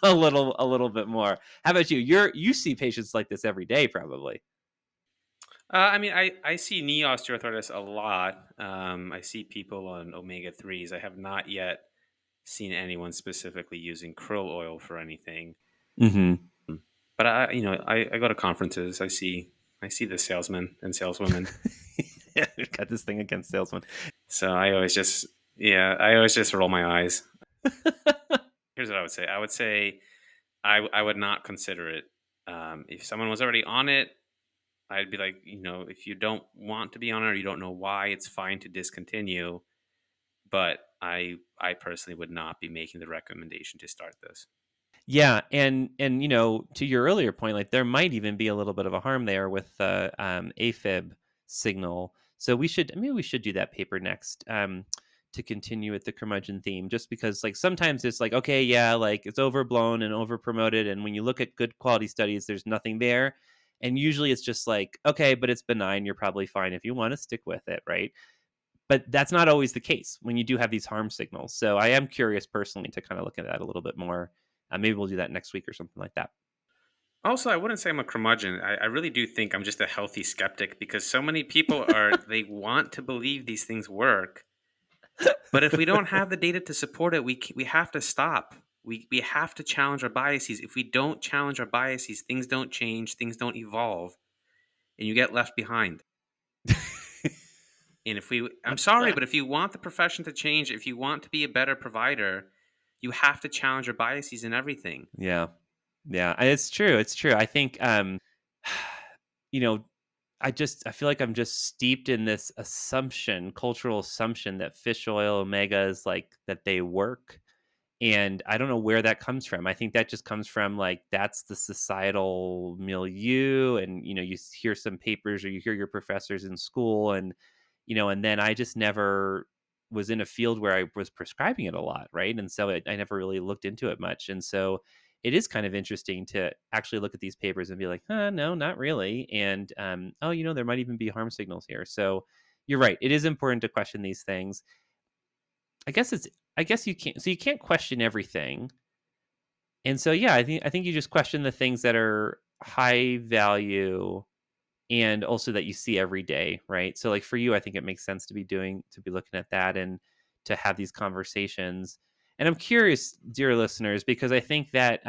a little bit more. How about you? You see patients like this every day, probably. I mean, I see knee osteoarthritis a lot. I see people on omega 3s. I have not yet seen anyone specifically using krill oil for anything. Mm-hmm. But I go to conferences. I see the salesmen and saleswomen. Yeah, we've got this thing against salesmen. So I always just roll my eyes. Here's what I would say. I would say I would not consider it. If someone was already on it, I'd be like, if you don't want to be on it or you don't know why, it's fine to discontinue. But I personally would not be making the recommendation to start this. Yeah, and to your earlier point, like there might even be a little bit of a harm there with the AFib signal. So we should do that paper next to continue with the curmudgeon theme, just because like sometimes it's like, okay, yeah, like it's overblown and over promoted, and when you look at good quality studies, there's nothing there, and usually it's just like, okay, but it's benign, you're probably fine if you want to stick with it, right? But that's not always the case when you do have these harm signals. So I am curious personally to kind of look at that a little bit more. Maybe we'll do that next week or something like that. Also, I wouldn't say I'm a curmudgeon. I really do think I'm just a healthy skeptic because so many people they want to believe these things work. But if we don't have the data to support it, we have to stop. We have to challenge our biases. If we don't challenge our biases, things don't change, things don't evolve, and you get left behind. And I'm sorry, but if you want the profession to change, if you want to be a better provider, you have to challenge your biases in everything. Yeah. Yeah. It's true. It's true. I think, you know, I feel like I'm just steeped in this assumption, cultural assumption that fish oil omegas like that they work. And I don't know where that comes from. I think that just comes from like that's the societal milieu, and you hear some papers or you hear your professors in school, and and then I just never was in a field where I was prescribing it a lot, right? And so I never really looked into it much, and so it is kind of interesting to actually look at these papers and be like, no, not really, and oh, there might even be harm signals here. So you're right. It is important to question these things. I guess it's I guess you can't question everything. And so yeah, I think you just question the things that are high value and also that you see every day, right? So like for you, I think it makes sense to be looking at that and to have these conversations. And I'm curious, dear listeners, because I think that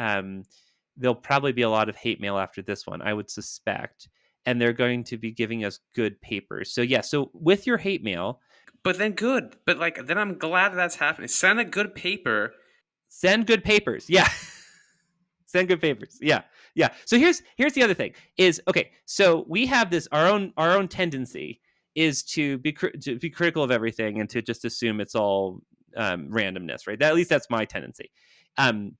there'll probably be a lot of hate mail after this one, I would suspect, and they're going to be giving us good papers. So yeah, so with your hate mail, But then good. But like then I'm glad that's happening. Send a good paper. send good papers. Yeah. Send good papers. Yeah. Yeah. So here's the other thing is okay. So we have this our own tendency is to be critical of everything and to just assume it's all randomness, right? At least that's my tendency. Um,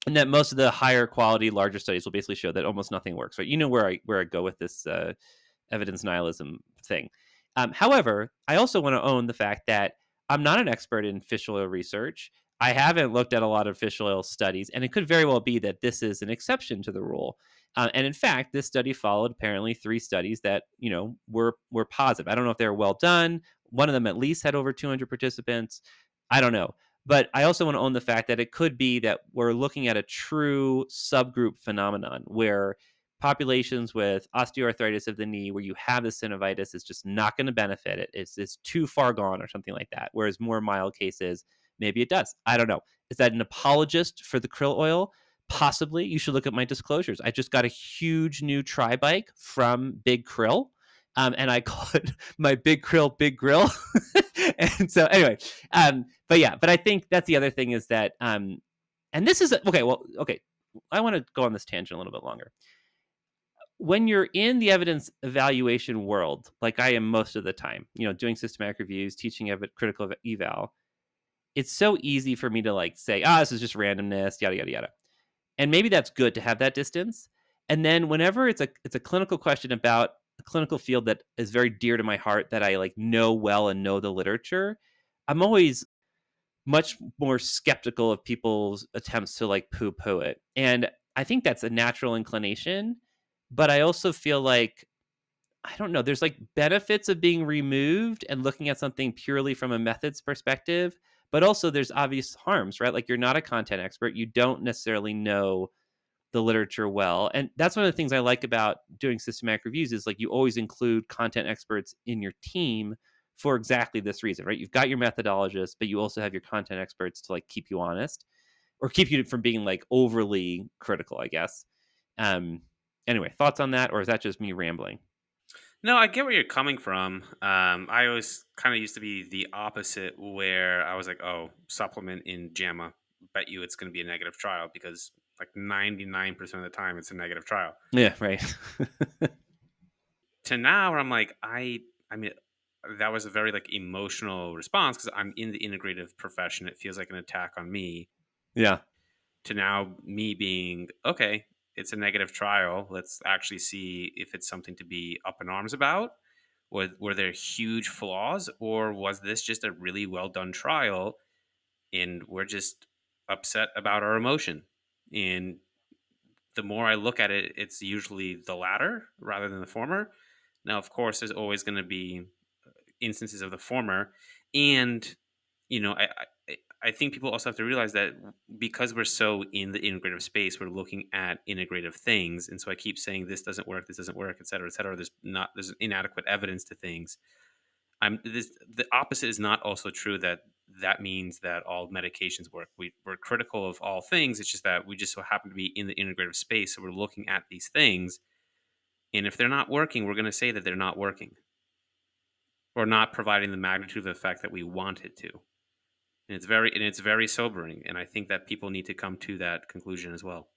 and that most of the higher quality, larger studies will basically show that almost nothing works, right? You know where I go with this evidence nihilism thing. However, I also want to own the fact that I'm not an expert in fish oil research. I haven't looked at a lot of fish oil studies, and it could very well be that this is an exception to the rule. And in fact, this study followed apparently 3 studies that were positive. I don't know if they were well done. One of them at least had over 200 participants. I don't know. But I also want to own the fact that it could be that we're looking at a true subgroup phenomenon where populations with osteoarthritis of the knee, where you have the synovitis, is just not going to benefit it. It's too far gone or something like that. Whereas more mild cases, maybe it does. I don't know. Is that an apologist for the krill oil? Possibly. You should look at my disclosures. I just got a huge new tri bike from Big Krill. And I call it my Big Krill Big Grill. And so anyway, but yeah, but I think that's the other thing is that and this is okay. I want to go on this tangent a little bit longer. When you're in the evidence evaluation world, like I am most of the time, doing systematic reviews, teaching critical eval, it's so easy for me to like say, this is just randomness, yada yada yada. And maybe that's good to have that distance. And then whenever it's a clinical question about a clinical field that is very dear to my heart that I like know well and know the literature, I'm always much more skeptical of people's attempts to like poo poo it. And I think that's a natural inclination, but I also feel like I don't know, there's like benefits of being removed and looking at something purely from a methods perspective, but also there's obvious harms, right? Like you're not a content expert, you don't necessarily know the literature well. And that's one of the things I like about doing systematic reviews is like you always include content experts in your team for exactly this reason, right? You've got your methodologists, but you also have your content experts to like keep you honest or keep you from being like overly critical, I guess. Um anyway, thoughts on that, or is that just me rambling? No, I get where you're coming from. I always kind of used to be the opposite, where I was like, "Oh, supplement in JAMA, bet you it's going to be a negative trial because like 99% of the time it's a negative trial." Yeah, right. To now, where I'm like, I mean, that was a very like emotional response because I'm in the integrative profession. It feels like an attack on me. Yeah. To now, me being okay, it's a negative trial. Let's actually see if it's something to be up in arms about. Were there huge flaws, or was this just a really well done trial, and we're just upset about our emotion? And the more I look at it, it's usually the latter rather than the former. Now, of course, there's always going to be instances of the former. And, I think people also have to realize that because we're so in the integrative space, we're looking at integrative things. And so I keep saying this doesn't work, et cetera, et cetera. There's inadequate evidence to things. The opposite is not also true, that means that all medications work. We're critical of all things. It's just that we just so happen to be in the integrative space. So we're looking at these things. And if they're not working, we're going to say that they're not working or not providing the magnitude of effect that we want it to. And it's very sobering. And I think that people need to come to that conclusion as well.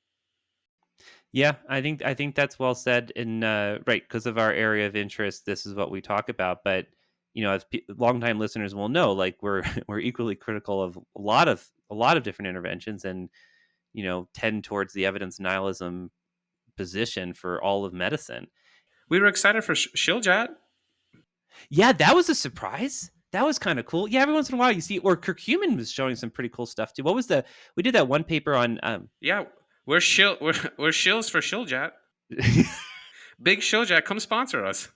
Yeah, I think that's well said. And right, because of our area of interest, this is what we talk about. But as longtime listeners will know, like we're equally critical of a lot of different interventions, and tend towards the evidence nihilism position for all of medicine. We were excited for Shilajit. Yeah, that was a surprise. That was kind of cool. Yeah, every once in a while you see, or curcumin was showing some pretty cool stuff too. What was we did that one paper on. Yeah, we're shills for Shilajit. Big Shilajit, come sponsor us.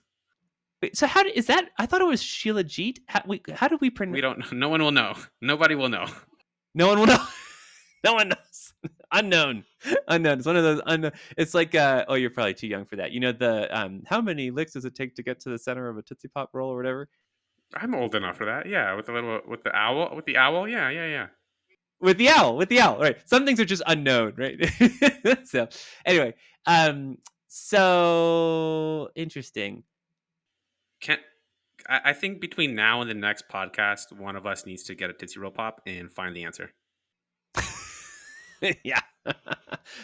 Wait, so is that? I thought it was Shilajit. How do we pronounce? We don't know. No one will know. Nobody will know. No one will know. No one knows. Unknown. It's one of those unknown. It's like, oh, you're probably too young for that. The how many licks does it take to get to the center of a Tootsie Pop roll or whatever? I'm old enough for that. Yeah, with the owl. Yeah. With the owl, right? Some things are just unknown, right? So anyway, so interesting. I think between now and the next podcast, one of us needs to get a Tootsie Roll Pop and find the answer. Yeah,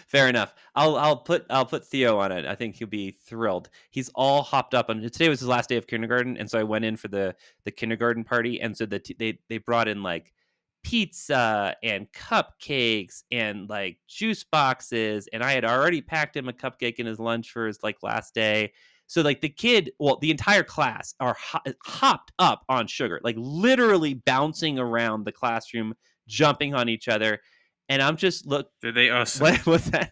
fair enough. I'll put Theo on it. I think he'll be thrilled. He's all hopped up on. Today was his last day of kindergarten, and so I went in for the kindergarten party, and so they brought in like pizza and cupcakes and like juice boxes, and I had already packed him a cupcake in his lunch for his like last day. So like the entire class are hopped up on sugar, like literally bouncing around the classroom, jumping on each other. And I'm just Did they also? What was that?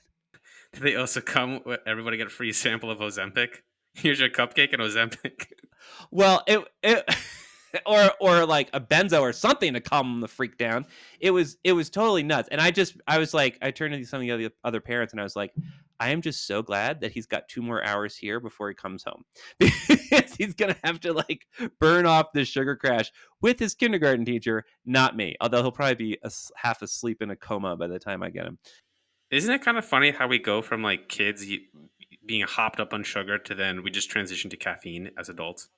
Did they also come? Everybody get a free sample of Ozempic. Here's your cupcake and Ozempic. Well, it or like a benzo or something to calm the freak down. It was totally nuts. And I turned to some of the other parents and I was like, I am just so glad that he's got 2 more hours here before he comes home. Because he's going to have to like burn off this sugar crash with his kindergarten teacher, not me. Although he'll probably be half asleep in a coma by the time I get him. Isn't it kind of funny how we go from like kids being hopped up on sugar to then we just transition to caffeine as adults?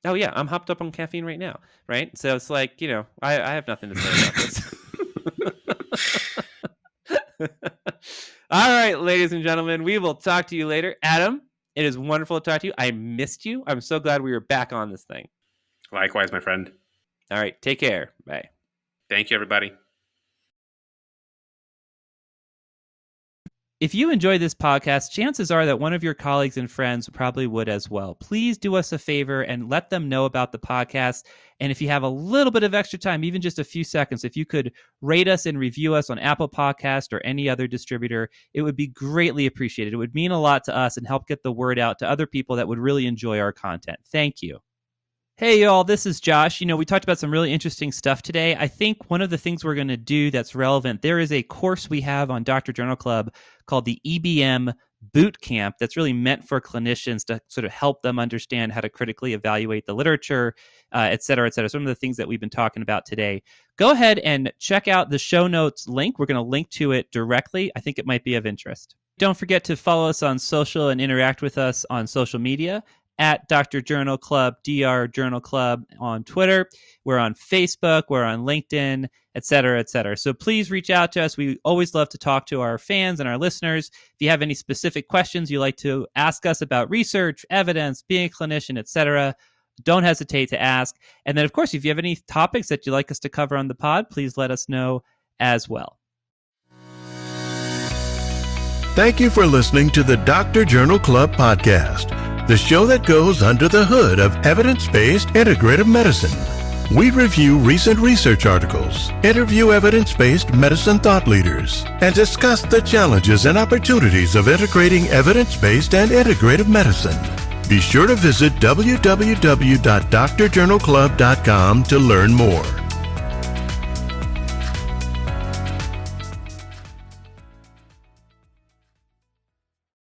Oh yeah, I'm hopped up on caffeine right now, right? So it's like, I have nothing to say about this. All right, ladies and gentlemen, we will talk to you later. Adam, it is wonderful to talk to you. I missed you. I'm so glad we were back on this thing. Likewise, my friend. All right, take care. Bye. Thank you, everybody. If you enjoy this podcast, chances are that one of your colleagues and friends probably would as well. Please do us a favor and let them know about the podcast. And if you have a little bit of extra time, even just a few seconds, if you could rate us and review us on Apple Podcast or any other distributor, it would be greatly appreciated. It would mean a lot to us and help get the word out to other people that would really enjoy our content. Thank you. Hey, y'all, this is Josh. We talked about some really interesting stuff today. I think one of the things we're going to do that's relevant, there is a course we have on Dr. Journal Club called the EBM Boot Camp that's really meant for clinicians to sort of help them understand how to critically evaluate the literature, et cetera, et cetera. Some of the things that we've been talking about today. Go ahead and check out the show notes link. We're going to link to it directly. I think it might be of interest. Don't forget to follow us on social and interact with us on social media. At Dr. Journal Club, Dr. Journal Club on Twitter. We're on Facebook, we're on LinkedIn, et cetera, et cetera. So please reach out to us. We always love to talk to our fans and our listeners. If you have any specific questions you'd like to ask us about research, evidence, being a clinician, et cetera, don't hesitate to ask. And then, of course, if you have any topics that you'd like us to cover on the pod, please let us know as well. Thank you for listening to the Dr. Journal Club podcast, the show that goes under the hood of evidence-based integrative medicine. We review recent research articles, interview evidence-based medicine thought leaders, and discuss the challenges and opportunities of integrating evidence-based and integrative medicine. Be sure to visit www.drjournalclub.com to learn more.